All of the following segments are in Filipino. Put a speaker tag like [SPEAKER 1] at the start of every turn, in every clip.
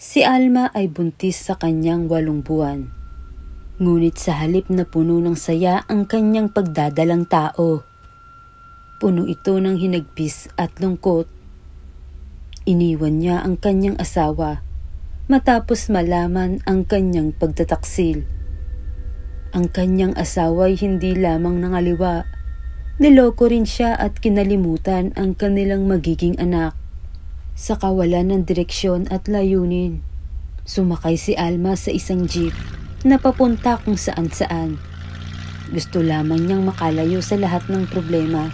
[SPEAKER 1] Si Alma ay buntis sa kanyang 8 buwan. Ngunit sa halip na puno ng saya ang kanyang pagdadalang tao, puno ito ng hinagpis at lungkot. Iniwan niya ang kanyang asawa matapos malaman ang kanyang pagtataksil. Ang kanyang asawa ay hindi lamang nangaliwa, niloko rin siya at kinalimutan ang kanilang magiging anak. Sa kawalan ng direksyon at layunin, sumakay si Alma sa isang jeep na papunta kung saan-saan. Gusto lamang niyang makalayo sa lahat ng problema.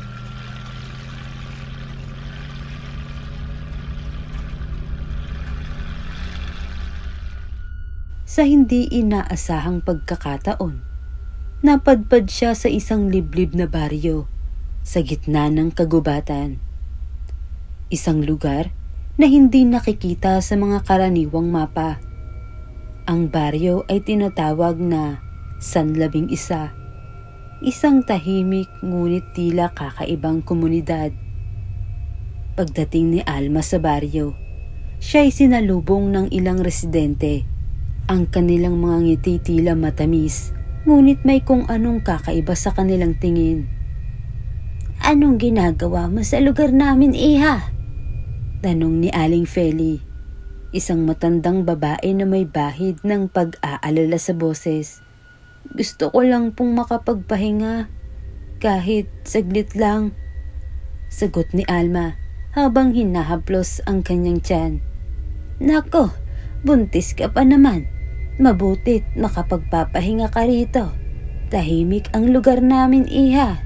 [SPEAKER 1] Sa hindi inaasahang pagkakataon, napadpad siya sa isang liblib na baryo sa gitna ng kagubatan. Isang lugar na hindi nakikita sa mga karaniwang mapa. Ang baryo ay tinatawag na San 11, isang tahimik ngunit tila kakaibang komunidad. Pagdating ni Alma sa baryo, siya ay sinalubong ng ilang residente. Ang kanilang mga ngiti tila matamis, ngunit may kung anong kakaiba sa kanilang tingin. "Anong ginagawa mo sa lugar namin, iha?" tanong ni Aling Feli, isang matandang babae na may bahid ng pag-aalala sa boses. "Gusto ko lang pong makapagpahinga, kahit saglit lang," sagot ni Alma habang hinahaplos ang kanyang tiyan. "Nako, buntis ka pa naman. Mabutit makapagpapahinga ka rito. Tahimik ang lugar namin, iha,"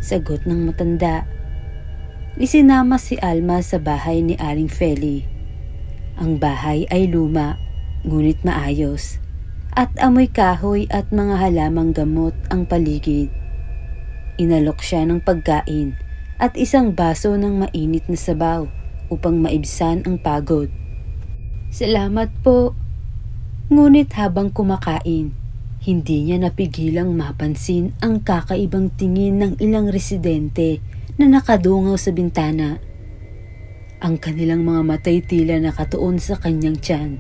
[SPEAKER 1] sagot ng matanda. Isinama si Alma sa bahay ni Aling Feli. Ang bahay ay luma, ngunit maayos, at amoy kahoy at mga halamang gamot ang paligid. Inalok siya ng pagkain at isang baso ng mainit na sabaw upang maibsan ang pagod. "Salamat po." Ngunit habang kumakain, hindi niya napigilang mapansin ang kakaibang tingin ng ilang residente na nakadungaw sa bintana. Ang kanilang mga matay tila nakatuon sa kanyang tiyan.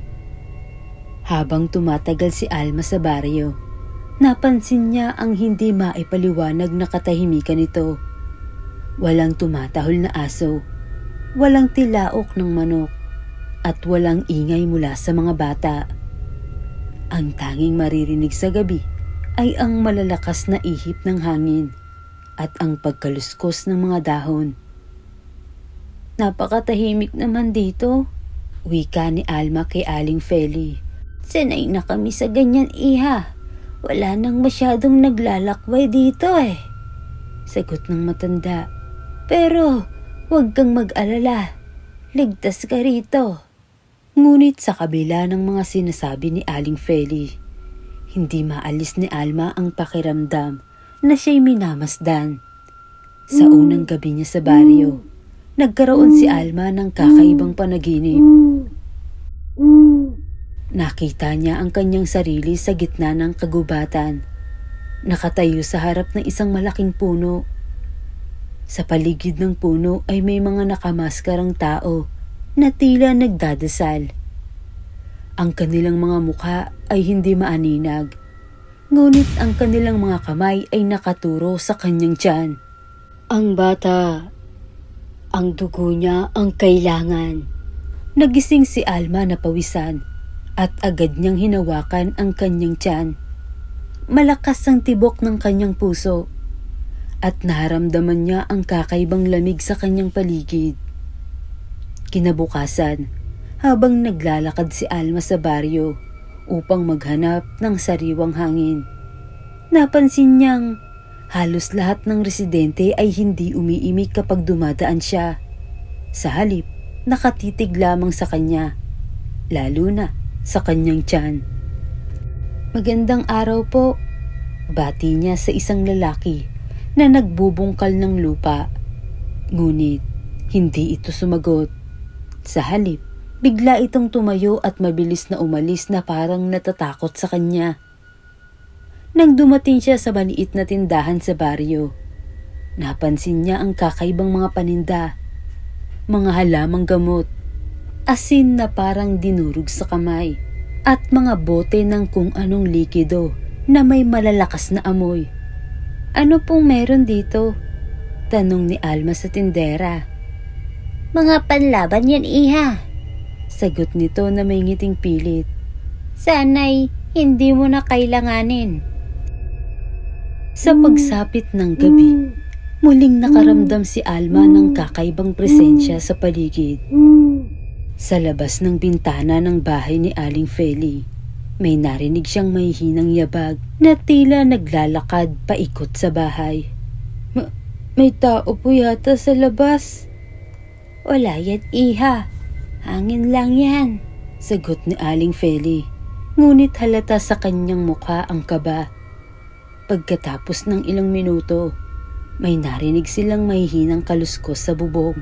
[SPEAKER 1] Habang tumatagal si Alma sa baryo, napansin niya ang hindi maipaliwanag na katahimikan nito. Walang tumatahol na aso, walang tilaok ng manok, at walang ingay mula sa mga bata. Ang tanging maririnig sa gabi ay ang malalakas na ihip ng hangin at ang pagkaluskos ng mga dahon. "Napakatahimik naman dito," wika ni Alma kay Aling Feli. "Sanay na kami sa ganyan, iha. Wala nang masyadong naglalakbay dito eh," sagot ng matanda. "Pero huwag kang mag-alala. Ligtas ka rito." Ngunit sa kabila ng mga sinasabi ni Aling Feli, hindi maalis ni Alma ang pakiramdam na siya'y minamasdan. Sa unang gabi niya sa baryo, nagkaroon si Alma ng kakaibang panaginip. Nakita niya ang kanyang sarili sa gitna ng kagubatan, nakatayo sa harap ng isang malaking puno. Sa paligid ng puno ay may mga nakamaskarang tao na tila nagdadasal. Ang kanilang mga mukha ay hindi maaninag, ngunit ang kanilang mga kamay ay nakaturo sa kanyang tiyan. "Ang bata, ang dugo niya ang kailangan." Nagising si Alma na pawisan at agad niyang hinawakan ang kanyang tiyan. Malakas ang tibok ng kanyang puso at naramdaman niya ang kakaibang lamig sa kanyang paligid. Kinabukasan, habang naglalakad si Alma sa baryo upang maghanap ng sariwang hangin, napansin niyang halos lahat ng residente ay hindi umiimik kapag dumadaan siya. Sa halip, nakatitig lamang sa kanya, lalo na sa kanyang tiyan. "Magandang araw po," bati niya sa isang lalaki na nagbubungkal ng lupa. Ngunit hindi ito sumagot. Sa halip, bigla itong tumayo at mabilis na umalis na parang natatakot sa kanya. Nang dumating siya sa maliit na tindahan sa baryo, napansin niya ang kakaibang mga paninda, mga halamang gamot, asin na parang dinurog sa kamay, at mga bote ng kung anong likido na may malalakas na amoy. "Ano pong meron dito?" tanong ni Alma sa tindera.
[SPEAKER 2] "Mga panlaban yan, iha,"
[SPEAKER 1] sagot nito na may ngiting pilit.
[SPEAKER 2] "Sana'y hindi mo na kailanganin."
[SPEAKER 1] Sa pagsapit ng gabi, muling nakaramdam si Alma ng kakaibang presensya sa paligid. Sa labas ng bintana ng bahay ni Aling Feli, may narinig siyang mahihinang yabag na tila naglalakad paikot sa bahay. May tao po yata sa labas."
[SPEAKER 2] "Wala yan, iha. Hangin lang yan,"
[SPEAKER 1] sagot ni Aling Feli. Ngunit halata sa kanyang mukha ang kaba. Pagkatapos ng ilang minuto, may narinig silang mahihinang kaluskos sa bubong.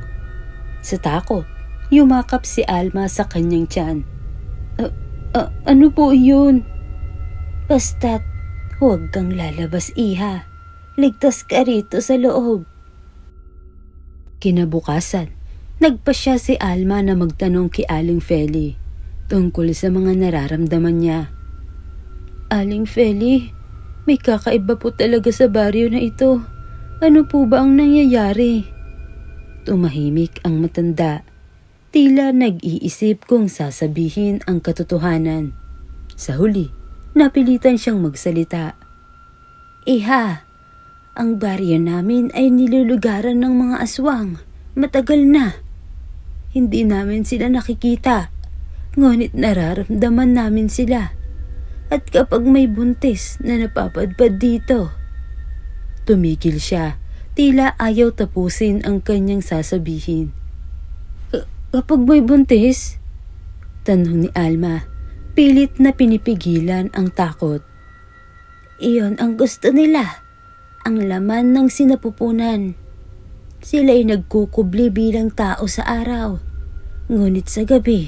[SPEAKER 1] Sa takot, yumakap si Alma sa kanyang tiyan. Ano po yun?"
[SPEAKER 2] "Basta't huwag kang lalabas, iha. Ligtas ka rito sa loob."
[SPEAKER 1] Kinabukasan, nagpasya si Alma na magtanong kay Aling Feli tungkol sa mga nararamdaman niya. "Aling Feli, may kakaiba po talaga sa baryo na ito. Ano po ba ang nangyayari?" Tumahimik ang matanda. Tila nag-iisip kung sasabihin ang katotohanan. Sa huli, napilitan siyang magsalita.
[SPEAKER 2] "Iha, ang baryo namin ay nilulugaran ng mga aswang. Matagal na. Hindi namin sila nakikita, ngunit nararamdaman namin sila. At kapag may buntis na napapadpad dito."
[SPEAKER 1] Tumigil siya, tila ayaw tapusin ang kanyang sasabihin. Kapag may buntis?" tanong ni Alma, pilit na pinipigilan ang takot.
[SPEAKER 2] "Iyon ang gusto nila, ang laman ng sinapupunan. Sila'y nagkukubli bilang tao sa araw, ngunit sa gabi,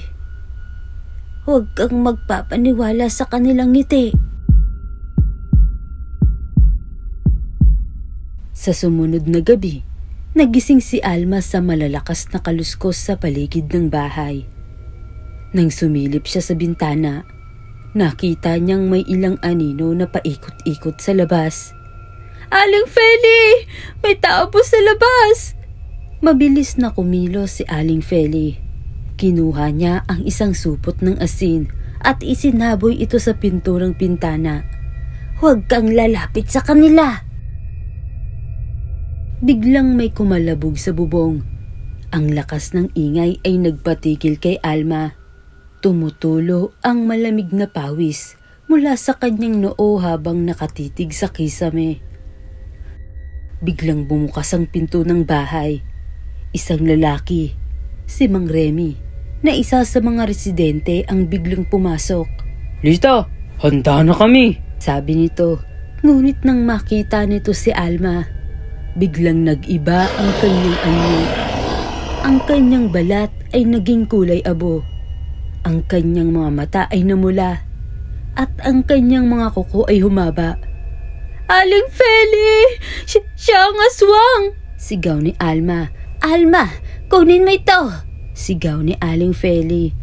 [SPEAKER 2] huwag kang magpapaniwala sa kanilang ngiti."
[SPEAKER 1] Sa sumunod na gabi, nagising si Alma sa malalakas na kaluskos sa paligid ng bahay. Nang sumilip siya sa bintana, nakita niyang may ilang anino na paikot-ikot sa labas. "Aling Feli! May tao po sa labas!" Mabilis na kumilos si Aling Feli. Kinuha niya ang isang supot ng asin at isinaboy ito sa pinto ng pintana.
[SPEAKER 2] "Huwag kang lalapit sa kanila."
[SPEAKER 1] Biglang may kumalabog sa bubong. Ang lakas ng ingay ay nagpatigil kay Alma. Tumutulo ang malamig na pawis mula sa kanyang noo habang nakatitig sa kisame. Biglang bumukas ang pinto ng bahay. Isang lalaki, si Mang Remy, na isa sa mga residente ang biglang pumasok.
[SPEAKER 3] "Lita, handa na kami!"
[SPEAKER 1] sabi nito. Ngunit nang makita nito si Alma, biglang nag-iba ang kanyang anyo. Ang kanyang balat ay naging kulay abo. Ang kanyang mga mata ay namula. At ang kanyang mga kuko ay humaba. "Aling Feli! Siya ang aswang!" sigaw ni Alma.
[SPEAKER 2] "Alma, kunin mo ito!"
[SPEAKER 1] sigaw ni Aling Feli.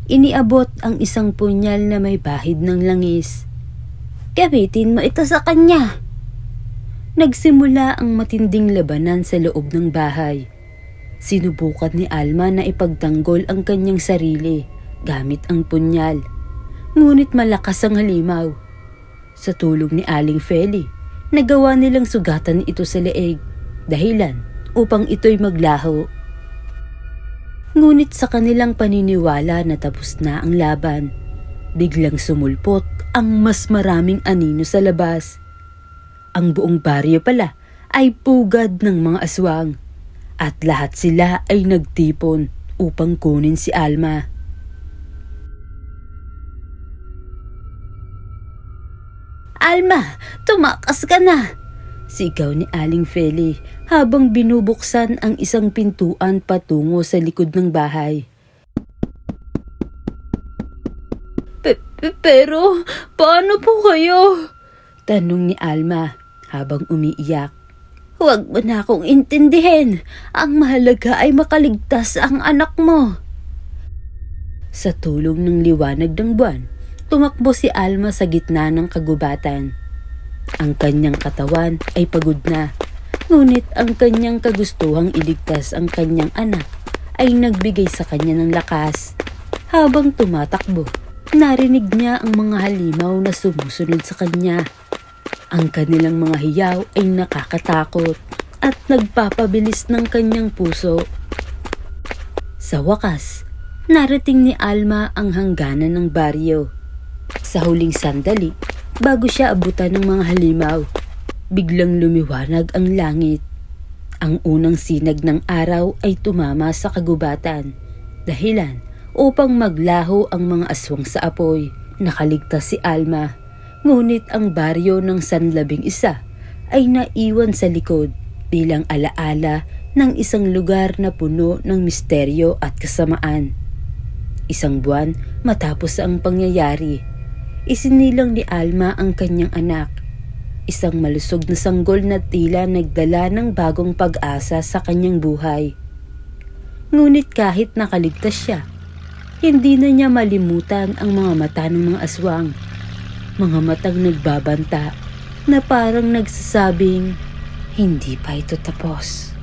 [SPEAKER 1] Iniabot ang isang punyal na may bahid ng langis.
[SPEAKER 2] "Gamitin mo ito sa kanya."
[SPEAKER 1] Nagsimula ang matinding labanan sa loob ng bahay. Sinubukan ni Alma na ipagtanggol ang kanyang sarili gamit ang punyal. Ngunit malakas ang halimaw. Sa tulong ni Aling Feli, nagawa nilang sugatan ito sa leeg, dahilan upang ito'y maglaho. Ngunit sa kanilang paniniwala na tapos na ang laban, biglang sumulpot ang mas maraming anino sa labas. Ang buong baryo pala ay pugad ng mga aswang at lahat sila ay nagtipon upang kunin si Alma.
[SPEAKER 2] "Alma, tumakas ka na!"
[SPEAKER 1] sigaw ni Aling Feli habang binubuksan ang isang pintuan patungo sa likod ng bahay. Pero paano po kayo?" tanong ni Alma habang umiiyak.
[SPEAKER 2] "Huwag mo na akong intindihin. Ang mahalaga ay makaligtas ang anak mo."
[SPEAKER 1] Sa tulong ng liwanag ng buwan, tumakbo si Alma sa gitna ng kagubatan. Ang kanyang katawan ay pagod na, ngunit ang kanyang kagustuhang iligtas ang kanyang anak ay nagbigay sa kanya ng lakas. Habang tumatakbo, narinig niya ang mga halimaw na sumusunod sa kanya. Ang kanilang mga hiyaw ay nakakatakot at nagpapabilis ng kanyang puso. Sa wakas, narating ni Alma ang hangganan ng baryo. Sa huling sandali, bago siya abutan ng mga halimaw, biglang lumiwanag ang langit. Ang unang sinag ng araw ay tumama sa kagubatan, dahilan upang maglaho ang mga aswang sa apoy. Nakaligtas si Alma, ngunit ang baryo ng Sanlabing Isa ay naiwan sa likod bilang alaala ng isang lugar na puno ng misteryo at kasamaan. Isang buwan matapos ang pangyayari, isinilang ni Alma ang kanyang anak, isang malusog na sanggol na tila nagdala ng bagong pag-asa sa kanyang buhay. Ngunit kahit nakaligtas siya, hindi na niya malimutan ang mga mata ng mga aswang, mga matang nagbabanta na parang nagsasabing, hindi pa ito tapos.